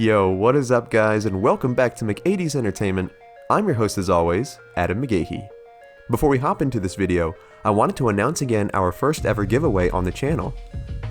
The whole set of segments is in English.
Yo, what is up guys, and welcome back to McAD's Entertainment. I'm your host as always, Adam McGahee. Before we hop into this video, I wanted to announce again our first ever giveaway on the channel.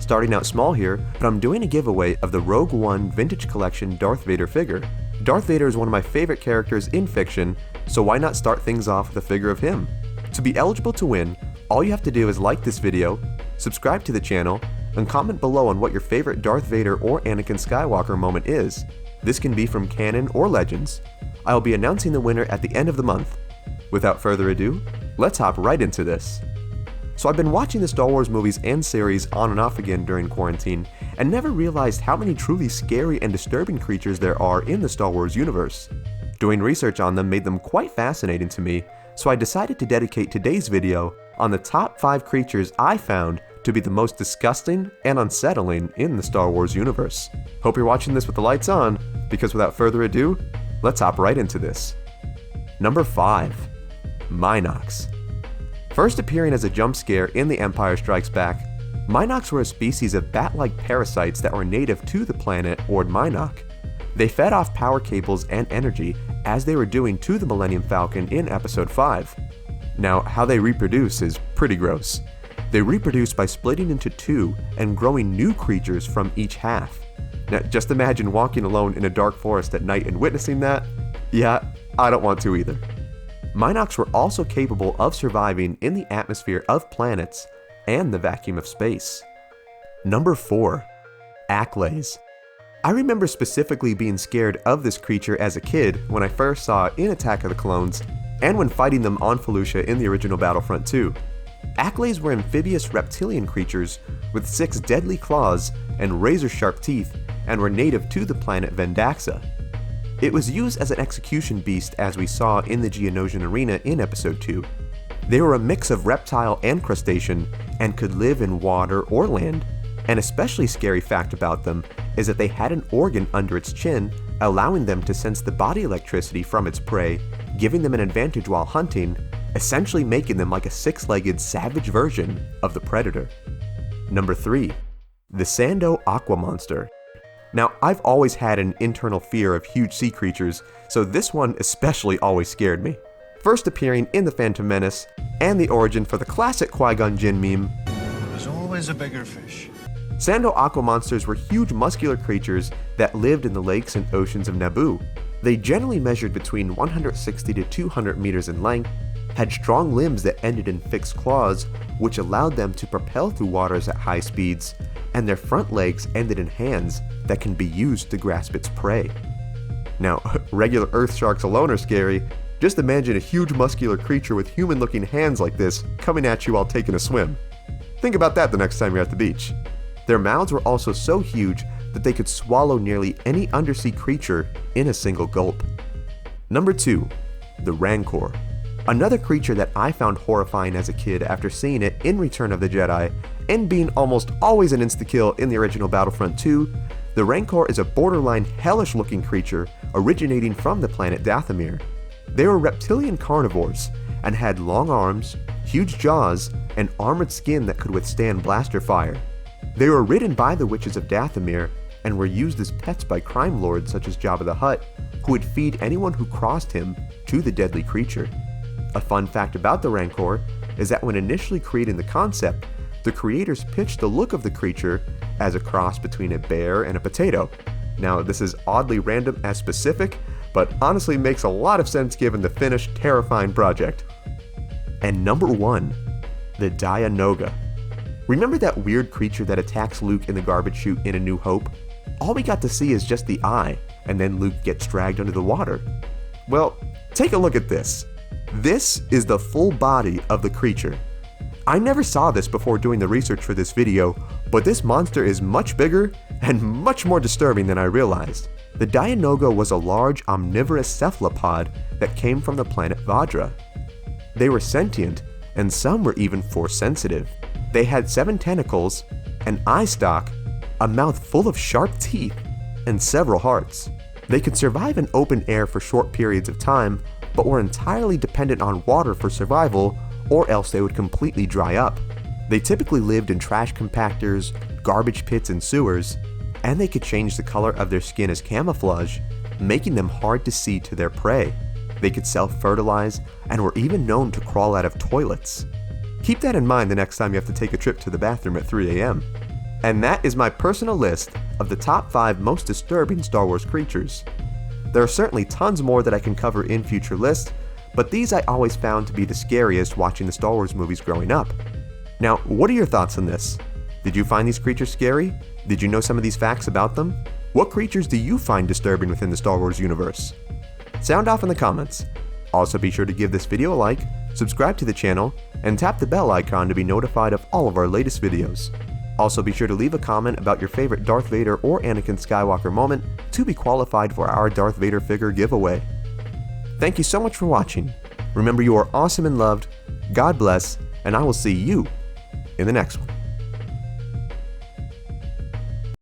Starting out small here, but I'm doing a giveaway of the Rogue One Vintage Collection Darth Vader figure. Darth Vader is one of my favorite characters in fiction, so why not start things off with a figure of him? To be eligible to win, all you have to do is like this video, subscribe to the channel, and comment below on what your favorite Darth Vader or Anakin Skywalker moment is. This can be from canon or legends. I'll be announcing the winner at the end of the month. Without further ado, let's hop right into this. So I've been watching the Star Wars movies and series on and off again during quarantine, and never realized how many truly scary and disturbing creatures there are in the Star Wars universe. Doing research on them made them quite fascinating to me, so I decided to dedicate today's video on the top 5 creatures I found to be the most disgusting and unsettling in the Star Wars universe. Hope you're watching this with the lights on, because without further ado, let's hop right into this. Number 5. Minox. First appearing as a jump scare in The Empire Strikes Back, Minox were a species of bat-like parasites that were native to the planet Ord Minoc. They fed off power cables and energy, as they were doing to the Millennium Falcon in Episode 5. Now, how they reproduce is pretty gross. They reproduce by splitting into two and growing new creatures from each half. Now, just imagine walking alone in a dark forest at night and witnessing that. Yeah, I don't want to either. Minox were also capable of surviving in the atmosphere of planets and the vacuum of space. Number 4. Acklet. I remember specifically being scared of this creature as a kid when I first saw it in Attack of the Clones and when fighting them on Felucia in the original Battlefront 2. Acklets were amphibious reptilian creatures with 6 deadly claws and razor-sharp teeth, and were native to the planet Vendaxa. It was used as an execution beast as we saw in the Geonosian arena in Episode 2. They were a mix of reptile and crustacean, and could live in water or land. An especially scary fact about them is that they had an organ under its chin, allowing them to sense the body electricity from its prey, giving them an advantage while hunting, essentially making them like a 6-legged savage version of the Predator. Number 3. The Sando Aqua monster. Now, I've always had an internal fear of huge sea creatures, so this one especially always scared me. First appearing in The Phantom Menace, and the origin for the classic Qui-Gon Jinn meme, "There's always a bigger fish." Sando Aqua monsters were huge muscular creatures that lived in the lakes and oceans of Naboo. They generally measured between 160 to 200 meters in length, had strong limbs that ended in fixed claws, which allowed them to propel through waters at high speeds, and their front legs ended in hands that can be used to grasp its prey. Now, regular earth sharks alone are scary. Just imagine a huge muscular creature with human-looking hands like this coming at you while taking a swim. Think about that the next time you're at the beach. Their mouths were also so huge that they could swallow nearly any undersea creature in a single gulp. Number 2. The Rancor. Another creature that I found horrifying as a kid after seeing it in Return of the Jedi, and being almost always an insta-kill in the original Battlefront 2, the Rancor is a borderline hellish looking creature originating from the planet Dathomir. They were reptilian carnivores, and had long arms, huge jaws, and armored skin that could withstand blaster fire. They were ridden by the witches of Dathomir, and were used as pets by crime lords such as Jabba the Hutt, who would feed anyone who crossed him to the deadly creature. A fun fact about the Rancor is that when initially creating the concept, the creators pitched the look of the creature as a cross between a bear and a potato. Now, this is oddly random as specific, but honestly makes a lot of sense given the finished terrifying project. And number 1. The Dianoga. Remember that weird creature that attacks Luke in the garbage chute in A New Hope? All we got to see is just the eye, and then Luke gets dragged under the water. Well, take a look at this. This is the full body of the creature. I never saw this before doing the research for this video, but this monster is much bigger and much more disturbing than I realized. The Dianoga was a large omnivorous cephalopod that came from the planet Vadra. They were sentient, and some were even force sensitive. They had 7 tentacles, an eye stalk, a mouth full of sharp teeth, and several hearts. They could survive in open air for short periods of time, but were entirely dependent on water for survival, or else they would completely dry up. They typically lived in trash compactors, garbage pits, and sewers, and they could change the color of their skin as camouflage, making them hard to see to their prey. They could self-fertilize and were even known to crawl out of toilets. Keep that in mind the next time you have to take a trip to the bathroom at 3 a.m. And that is my personal list of the top 5 most disturbing Star Wars creatures. There are certainly tons more that I can cover in future lists, but these I always found to be the scariest watching the Star Wars movies growing up. Now, what are your thoughts on this? Did you find these creatures scary? Did you know some of these facts about them? What creatures do you find disturbing within the Star Wars universe? Sound off in the comments. Also be sure to give this video a like, subscribe to the channel, and tap the bell icon to be notified of all of our latest videos. Also be sure to leave a comment about your favorite Darth Vader or Anakin Skywalker moment to be qualified for our Darth Vader figure giveaway. Thank you so much for watching. Remember, you are awesome and loved, God bless, and I will see you in the next one.